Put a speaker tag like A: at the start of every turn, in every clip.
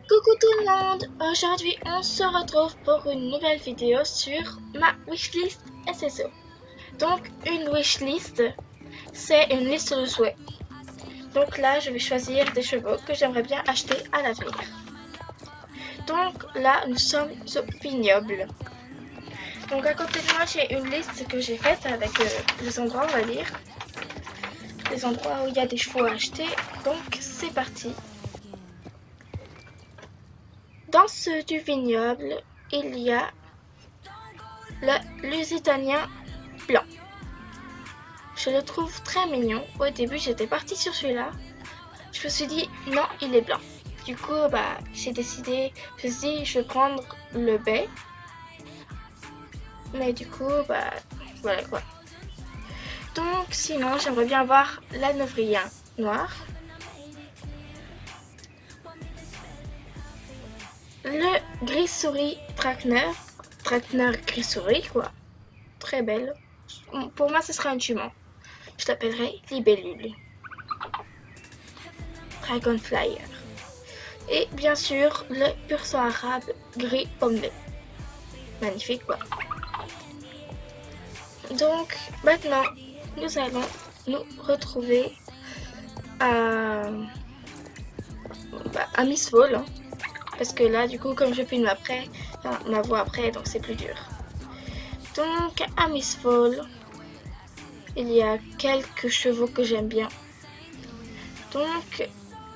A: Coucou tout le monde, aujourd'hui on se retrouve pour une nouvelle vidéo sur ma wishlist SSO. Donc une wishlist, c'est une liste de souhaits. Donc là je vais choisir des chevaux que j'aimerais bien acheter à l'avenir. Donc là nous sommes au vignoble. Donc à côté de moi j'ai une liste que j'ai faite avec les endroits, on va dire. Les endroits où il y a des chevaux à acheter. Donc c'est parti. Dans ce du vignoble, il y a le Lusitanien blanc. Je le trouve très mignon. Au début, j'étais partie sur celui-là. Je me suis dit, non, il est blanc. Du coup, j'ai décidé, je me suis dit, je vais prendre le bai. Mais du coup, voilà quoi. Donc, sinon, j'aimerais bien avoir l'Hanovérien noir. Le gris-souris Traqueneur gris-souris, quoi. Très belle. Pour moi, ce sera une jument. Je l'appellerai Libellule. Dragonflyer. Et bien sûr, le pur sang arabe gris pommé. Magnifique, quoi. Donc, maintenant, nous allons nous retrouver à Miss Fall. Hein. Parce que là, du coup, comme je filme après, ma voix après, donc c'est plus dur. Donc, à Miss Fall, il y a quelques chevaux que j'aime bien. Donc,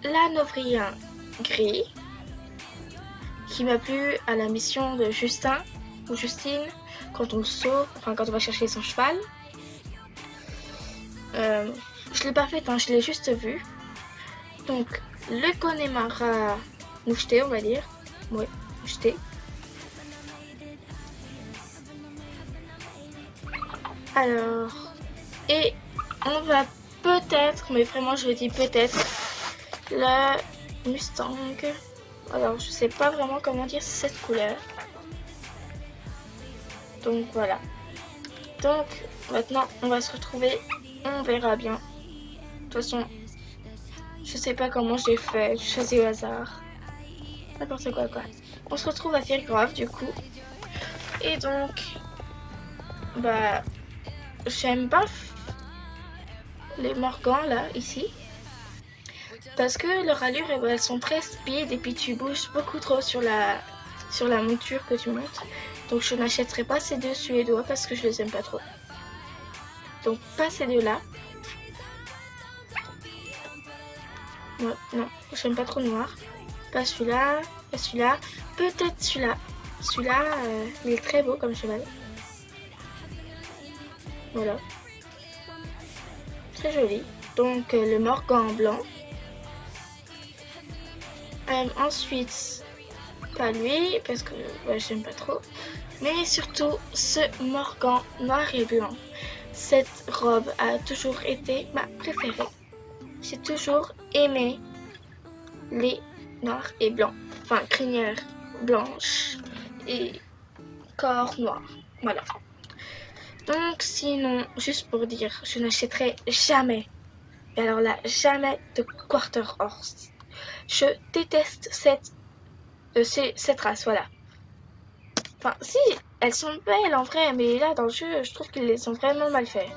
A: l'Hanovérien gris, qui m'a plu à la mission de Justin ou Justine, quand on sauve, enfin quand on va chercher son cheval. Je l'ai pas fait, hein, je l'ai juste vu. Donc, le Connemara moucheté, on va dire. Ouais, moucheté. Alors, et on va peut-être, mais vraiment je dis peut-être, le Mustang. Alors, je sais pas vraiment comment dire cette couleur. Donc voilà. Donc maintenant, on va se retrouver. On verra bien. De toute façon, je sais pas comment j'ai fait. J'ai choisi au hasard. N'importe quoi. On se retrouve à Firgrave du coup. Et donc, j'aime pas les Morgans là, ici. Parce que leur allure, elles sont très speed et puis tu bouges beaucoup trop sur la monture que tu montes. Donc je n'achèterai pas ces deux Suédois parce que je les aime pas trop. Donc pas ces deux-là. Non, j'aime pas trop noir. Pas celui-là, pas celui-là. Peut-être celui-là. Celui-là, il est très beau comme cheval. Voilà. Très joli. Donc le Morgan blanc. Ensuite, pas lui, parce que j'aime pas trop. Mais surtout ce Morgan noir et blanc. Cette robe a toujours été ma préférée. J'ai toujours aimé les noirs et blancs. Enfin, crinière blanche et corps noir. Voilà. Donc sinon, juste pour dire, je n'achèterai jamais, et alors là, jamais de Quarter Horse. Je déteste cette race, voilà. Enfin, si, elles sont belles en vrai, mais là, dans le jeu, je trouve qu'ils les ont vraiment mal fait.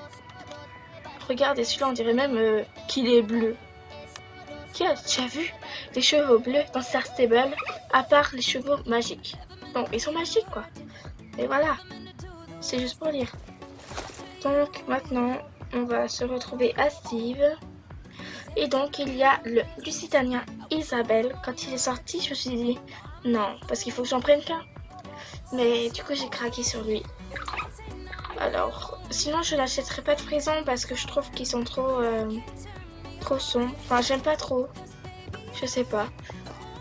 A: Regarde, et celui-là, on dirait même qu'il est bleu. Qui a déjà vu des chevaux bleus dans Star Stable, à part les chevaux magiques? Bon, ils sont magiques, quoi. Et voilà, c'est juste pour lire. Donc, maintenant, on va se retrouver à Steve. Et donc, il y a le Lusitanien Isabelle. Quand il est sorti, je me suis dit, non, parce qu'il faut que j'en prenne qu'un. Mais du coup, j'ai craqué sur lui. Alors, sinon, je n'achèterai pas de présents parce que je trouve qu'ils sont trop sombres. Enfin, j'aime pas trop. Je sais pas.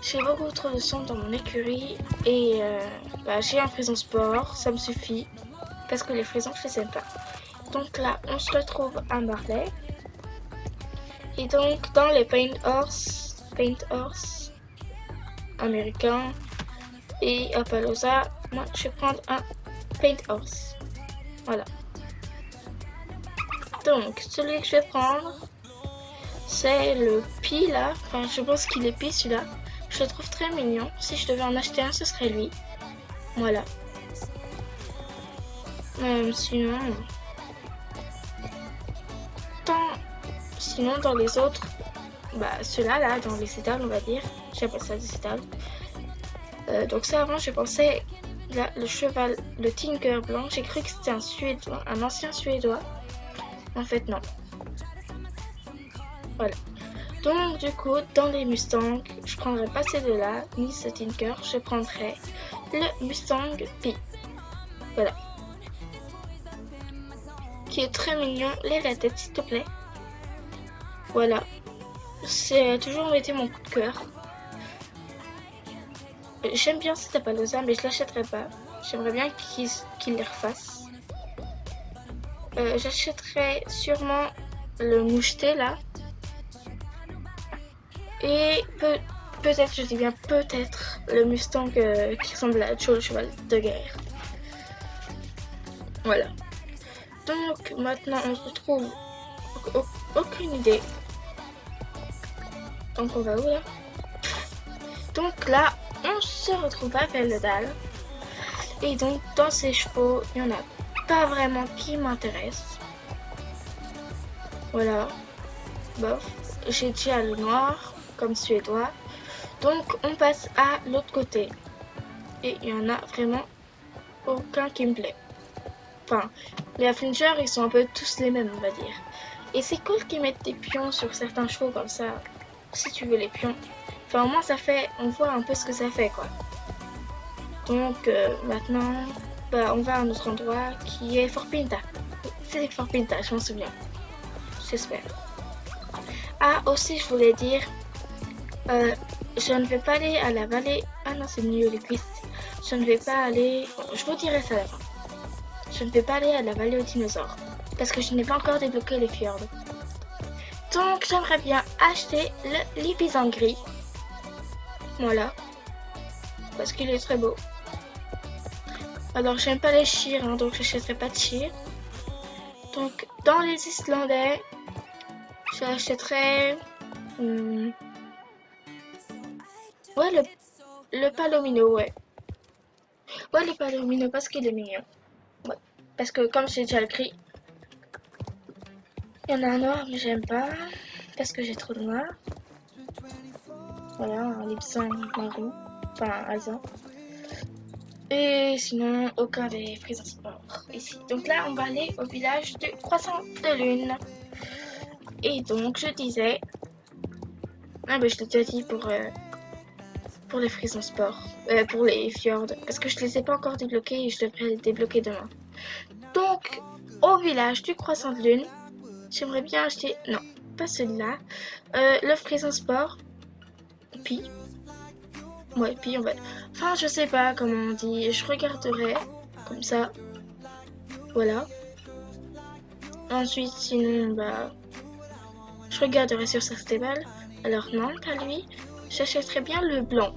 A: J'ai beaucoup trop de son dans mon écurie. Et j'ai un frison sport, ça me suffit. Parce que les frisons, je les aime pas. Donc là, on se retrouve à Marley. Et donc, dans les Paint Horse américains et Appaloosa, moi, je vais prendre un Paint Horse. Voilà. Donc, celui que je vais prendre, c'est le Pi là. Enfin, je pense qu'il est Pi celui-là. Je le trouve très mignon. Si je devais en acheter un, ce serait lui. Voilà. Sinon... Sinon, dans les autres... Bah, ceux-là, là, dans les étals, on va dire. J'appelle ça des étals. Donc ça, avant, je pensais... Là, le cheval, le Tinker blanc, j'ai cru que c'était un Suédois, un ancien Suédois. En fait, non. Voilà. Donc, du coup, dans les Mustangs, je prendrais pas ces deux-là, ni ce Tinker. Je prendrais le Mustang Pi. Voilà. Qui est très mignon. Lève la tête, s'il te plaît. Voilà. C'est toujours été mon coup de cœur. J'aime bien cette Appaloosa, mais je l'achèterai pas. J'aimerais bien qu'il les refasse. J'achèterai sûrement le moucheté là. Et peut-être, je dis bien peut-être, le Mustang qui ressemble à Joe, le cheval de guerre. Voilà. Donc maintenant on se retrouve. Aucune idée. Donc on va où là? Donc là, on se retrouve à Veldal. Et donc dans ces chevaux, il n'y en a pas vraiment qui m'intéresse. Voilà. Bof. J'ai déjà le noir, comme suédois. Donc on passe à l'autre côté. Et il n'y en a vraiment aucun qui me plaît. Enfin, les Afflinger, ils sont un peu tous les mêmes, on va dire. Et c'est cool qu'ils mettent des pions sur certains chevaux comme ça. Si tu veux les pions. Enfin, au moins ça fait, on voit un peu ce que ça fait, quoi. Donc maintenant, bah, on va à un autre endroit qui est Fort Pinta. C'est Fort Pinta, je m'en souviens. J'espère. Ah, aussi, je voulais dire, je ne vais pas aller à la vallée. Ah non, c'est New Liguist. Je ne vais pas aller. Je vous dirai ça à la fin. Je ne vais pas aller à la vallée aux dinosaures parce que je n'ai pas encore débloqué les fjords. Donc, j'aimerais bien acheter le Lipizzan gris. Voilà. Parce qu'il est très beau. Alors, j'aime pas les Sheer, hein, donc je n'achèterai pas de Sheer. Donc, dans les Islandais, j'achèterai... Ouais, le Palomino, ouais. Ouais, le Palomino, parce qu'il est mignon. Ouais. Parce que, comme j'ai déjà le gris, il y en a un noir, mais j'aime pas. Parce que j'ai trop de noir. Voilà, un Lipizzan marron. Enfin, alzan. Et sinon, aucun des Frisons Sport ici. Donc là, on va aller au village du Croissant de Lune. Et donc, je disais... Ah bah, je l'ai déjà dit pour les Frisons Sport. Pour les fjords. Parce que je les ai pas encore débloqués et je devrais les débloquer demain. Donc, au village du Croissant de Lune, j'aimerais bien acheter... Non, pas celui-là. Le Frison Sport. Puis... Ouais, puis on va... Enfin, je sais pas comment on dit. Je regarderai. Comme ça. Voilà. Ensuite, sinon, bah... Je regarderai sur sa stable. Alors non, pas lui. J'achèterais bien le blanc.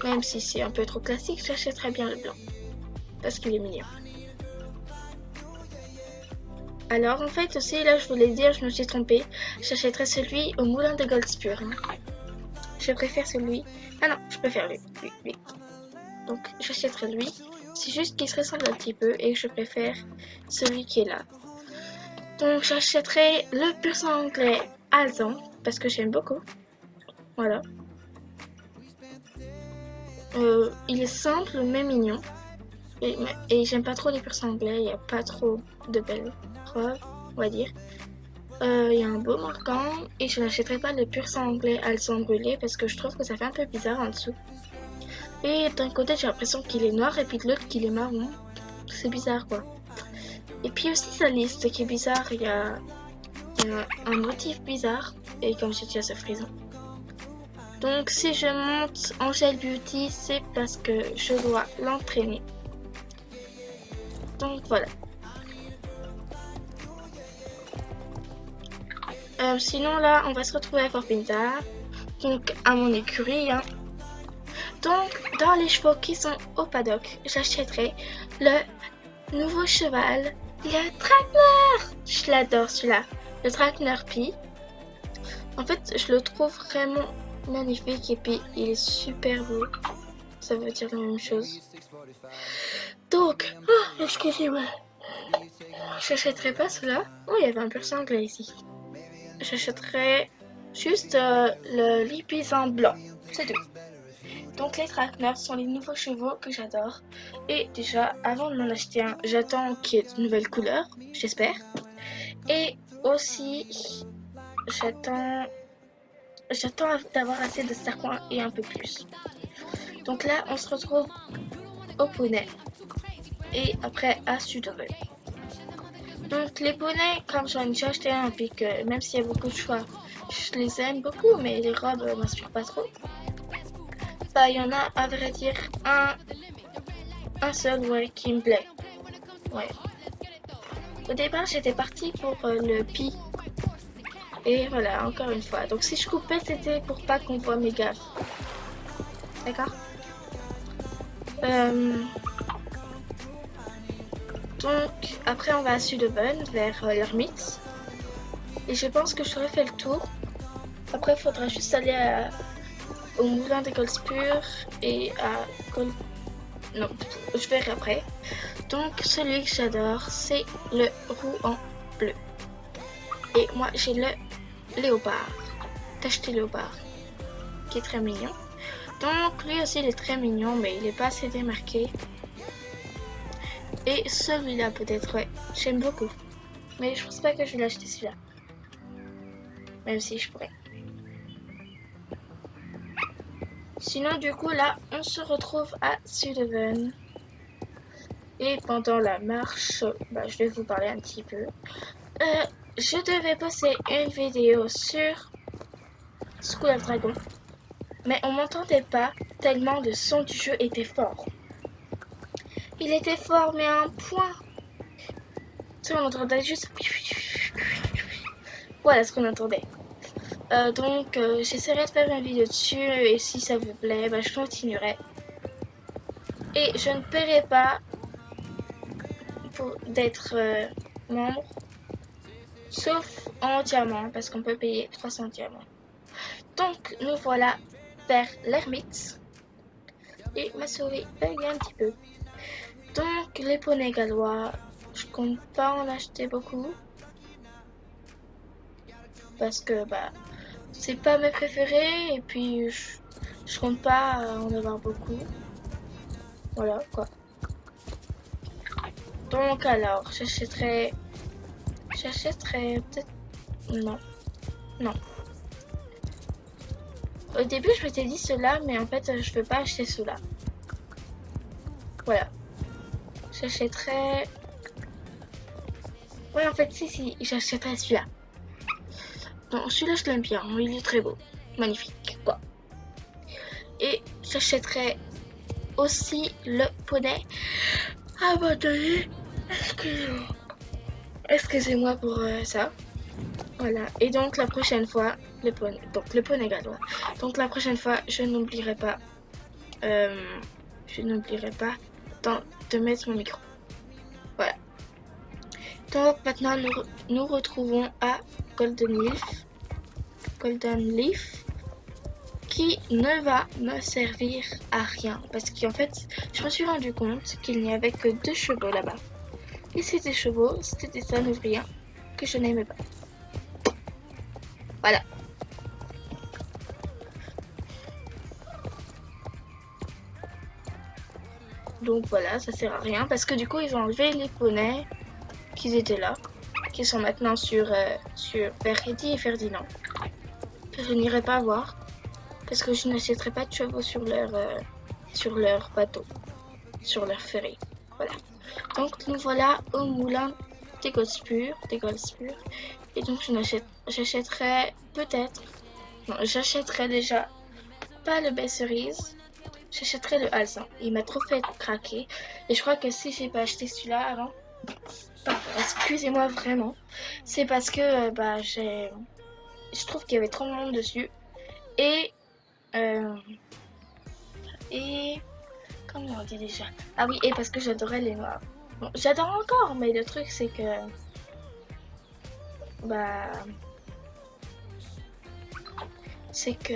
A: Même si c'est un peu trop classique, j'achèterais bien le blanc. Parce qu'il est mignon. Alors, en fait, aussi, là, je voulais dire, je me suis trompée. J'achèterais celui au moulin de Goldspur. Hein. Je préfère celui... Ah non, je préfère lui. Donc, j'achèterai lui. C'est juste qu'il se ressemble un petit peu et que je préfère celui qui est là. Donc, j'achèterai le pur sang anglais alzan parce que j'aime beaucoup. Voilà. Il est simple mais mignon. Et j'aime pas trop les pur sang anglais. Il n'y a pas trop de belles robes, on va dire. Il y a un beau marquant et je n'achèterai pas le pur sang anglais alzan brûlé parce que je trouve que ça fait un peu bizarre en dessous. Et d'un côté j'ai l'impression qu'il est noir et puis de l'autre qu'il est marron. C'est bizarre quoi. Et puis aussi sa liste qui est bizarre, il y a un motif bizarre et comme j'ai déjà ce frison. Donc si je monte Angel Beauty, c'est parce que je dois l'entraîner. Donc voilà. Sinon là, on va se retrouver à Fort Pinta, donc à mon écurie. Hein. Donc dans les chevaux qui sont au paddock, j'achèterai le nouveau cheval, le Trackner. Je l'adore celui-là, le Trackner Pi. En fait, je le trouve vraiment magnifique et puis il est super beau. Ça veut dire la même chose. Donc, excusez-moi. J'achèterai pas cela. Oh, il y avait un pur anglais ici. J'achèterai juste le lipisan blanc. C'est tout. Donc les traquenards sont les nouveaux chevaux que j'adore. Et déjà, avant de m'en acheter un, j'attends qu'il y ait de nouvelles couleurs, j'espère. Et aussi, j'attends d'avoir assez de sarcoins et un peu plus. Donc là, on se retrouve au poney. Et après à Sudoven. Donc les poneys, comme j'en ai déjà acheté un, puis que même s'il y a beaucoup de choix, je les aime beaucoup, mais les robes m'inspirent pas trop. Bah il y en a à vrai dire un seul qui me plaît. Ouais. Au départ j'étais partie pour le Pi. Et voilà, encore une fois. Donc si je coupais c'était pour pas qu'on voit mes gaffes. D'accord. Donc après on va à Sudoven vers l'ermite. Et je pense que j'aurais fait le tour. Après il faudra juste aller au moulin des Golspur et à Non, je verrai après. Donc celui que j'adore c'est le Rouen bleu. Et moi j'ai le léopard. Tacheté léopard. Qui est très mignon. Donc lui aussi il est très mignon mais il est pas assez démarqué. Et celui-là peut-être, ouais, j'aime beaucoup. Mais je pense pas que je vais l'acheter celui-là. Même si je pourrais. Sinon du coup là on se retrouve à Sudoven. Et pendant la marche, je vais vous parler un petit peu. Je devais poster une vidéo sur School of Dragon. Mais on m'entendait pas tellement le son du jeu était fort. Il était fort mais à un point. Tu sais, on entendait juste... Voilà ce qu'on entendait. Donc j'essaierai de faire une vidéo dessus et si ça vous plaît, je continuerai. Et je ne paierai pas pour d'être membre, sauf en diamant, parce qu'on peut payer 300 diamants. Donc nous voilà vers l'ermite. Et ma souris bug un petit peu. Donc les poneys gallois, je compte pas en acheter beaucoup. Parce que c'est pas mes préférés et puis je compte pas en avoir beaucoup. Voilà quoi. Donc alors j'achèterai peut-être non. Au début je m'étais dit cela mais en fait je veux pas acheter cela. Voilà. J'achèterai... Ouais en fait si j'achèterai celui-là. Donc celui-là je l'aime bien, il est très beau. Magnifique quoi. Et j'achèterai aussi le poney abandonné. Excusez-moi pour ça. Voilà. Et donc la prochaine fois, le poney gallois. Donc la prochaine fois, je n'oublierai pas de mettre mon micro. Voilà. Donc maintenant nous retrouvons à Golden Leaf qui ne va me servir à rien parce qu'en fait je me suis rendu compte qu'il n'y avait que 2 chevaux là-bas et ces 2 chevaux c'était des hanovriens que je n'aimais pas. Voilà. Donc voilà, ça sert à rien parce que du coup ils ont enlevé les poneys qui étaient là, qui sont maintenant sur Verdi et Ferdinand. Je n'irai pas voir parce que je n'achèterai pas de chevaux sur leur bateau, sur leur ferry. Voilà. Donc nous voilà au moulin des Golspur. Et donc j'achèterai peut-être, non, j'achèterai déjà pas le baie cerise. J'achèterai le Alzan. Il m'a trop fait craquer. Et je crois que si j'ai pas acheté celui-là avant, excusez-moi vraiment, c'est parce que je trouve qu'il y avait trop de monde dessus. Et comment on dit déjà? Ah oui, et parce que j'adorais les noirs. Bon, j'adore encore, mais le truc c'est que c'est que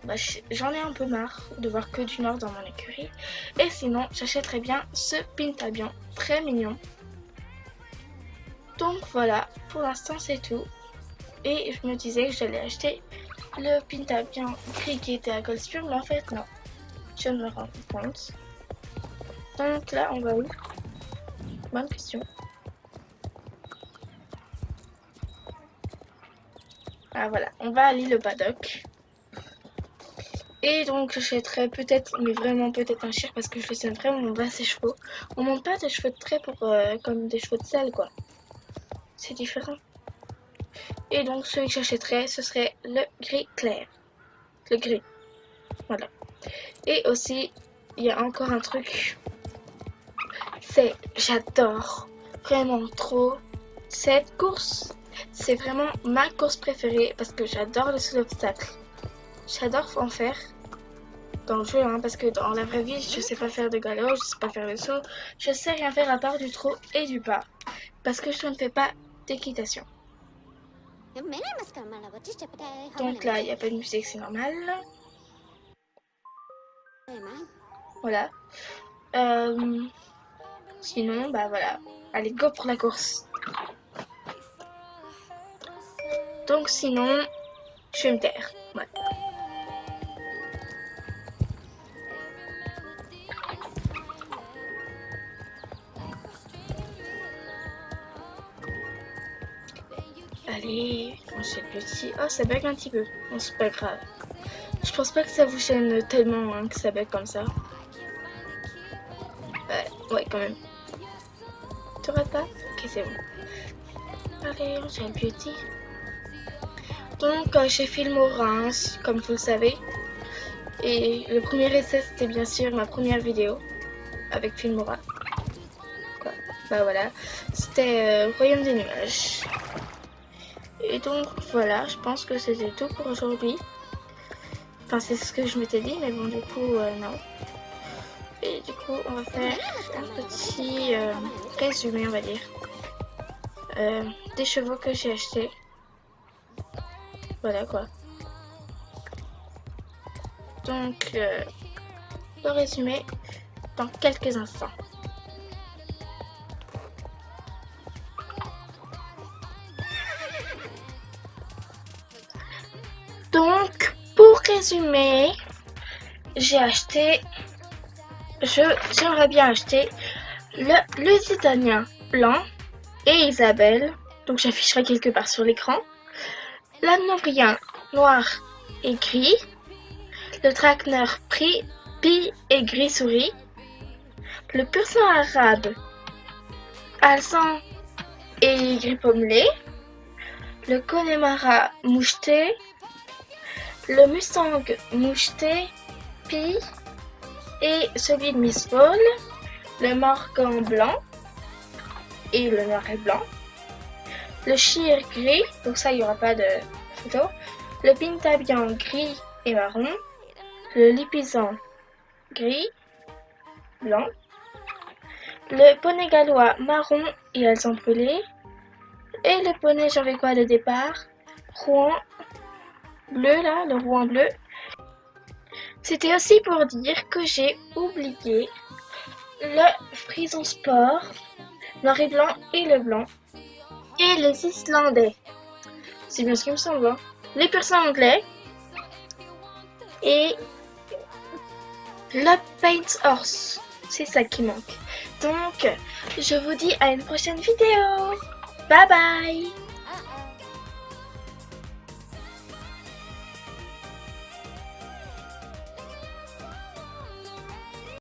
A: bah, j'en ai un peu marre de voir que du noir dans mon écurie. Et sinon, j'achèterais bien ce Pintabian, très mignon. Donc voilà, pour l'instant c'est tout. Et je me disais que j'allais acheter le Pintabian gris qui était à Coldspur, mais en fait non. Je me rends compte. Donc là, on va où? Bonne question. Ah voilà, on va à l'île Paddock. Et donc j'achèterai peut-être, mais vraiment peut-être un chien parce que je sais vraiment on va ses chevaux. On monte pas des cheveux de trait pour comme des chevaux de selle quoi. C'est différent. Et donc celui que j'achèterais, ce serait le gris clair. Le gris. Voilà. Et aussi, il y a encore un truc. C'est, j'adore vraiment trop cette course. C'est vraiment ma course préférée parce que j'adore le saut d'obstacle. J'adore en faire dans le jeu, hein, parce que dans la vraie vie, je sais pas faire de galop, je sais pas faire le saut, je sais rien faire à part du trot et du pas, parce que je ne fais pas d'équitation. Donc là, il n'y a pas de musique, c'est normal. Voilà. Sinon, bah voilà. Allez, go pour la course. Donc sinon, je vais me taire. Ouais. Allez, c'est petit. Oh, ça bug un petit peu. Bon, c'est pas grave. Je pense pas que ça vous gêne tellement hein, que ça bug comme ça. Ouais, quand même. Tu aurais pas? Ok, c'est bon. Allez, j'ai le beauty. Donc, j'ai filmé au Reims, comme vous le savez. Et le premier essai, c'était bien sûr ma première vidéo avec Filmora. Quoi. Bah voilà, c'était Royaume des Nuages. Et donc voilà, je pense que c'était tout pour aujourd'hui. Enfin, c'est ce que je m'étais dit, mais bon, du coup, non. Et du coup, on va faire un petit résumé, on va dire, des chevaux que j'ai achetés. Voilà quoi. Donc, le résumé dans quelques instants. Donc, pour résumer, j'aimerais bien acheter le Lusitanien blanc et Isabelle, donc j'afficherai quelque part sur l'écran, l'Hanovérien noir et gris, le Traqueneur pie et gris souris, le Pur-sang arabe alezan et gris pommelé, le Connemara moucheté, le Mustang moucheté pie et celui de Miss Paul, le Morgan blanc et le noir et blanc, le Shire gris, donc ça il n'y aura pas de photo, le Pintabian gris et marron, le Lipizzan gris, blanc, le poney gallois marron et alezan brûlé, et le poney jorvécois de départ, Rouen bleu là, le Rouen bleu. C'était aussi pour dire que j'ai oublié le Frison Sport, noir et blanc et le blanc, et les Islandais. C'est bien ce qui me semble. Hein. Les Pur-sang anglais et le Paint Horse. C'est ça qui manque. Donc, je vous dis à une prochaine vidéo. Bye bye.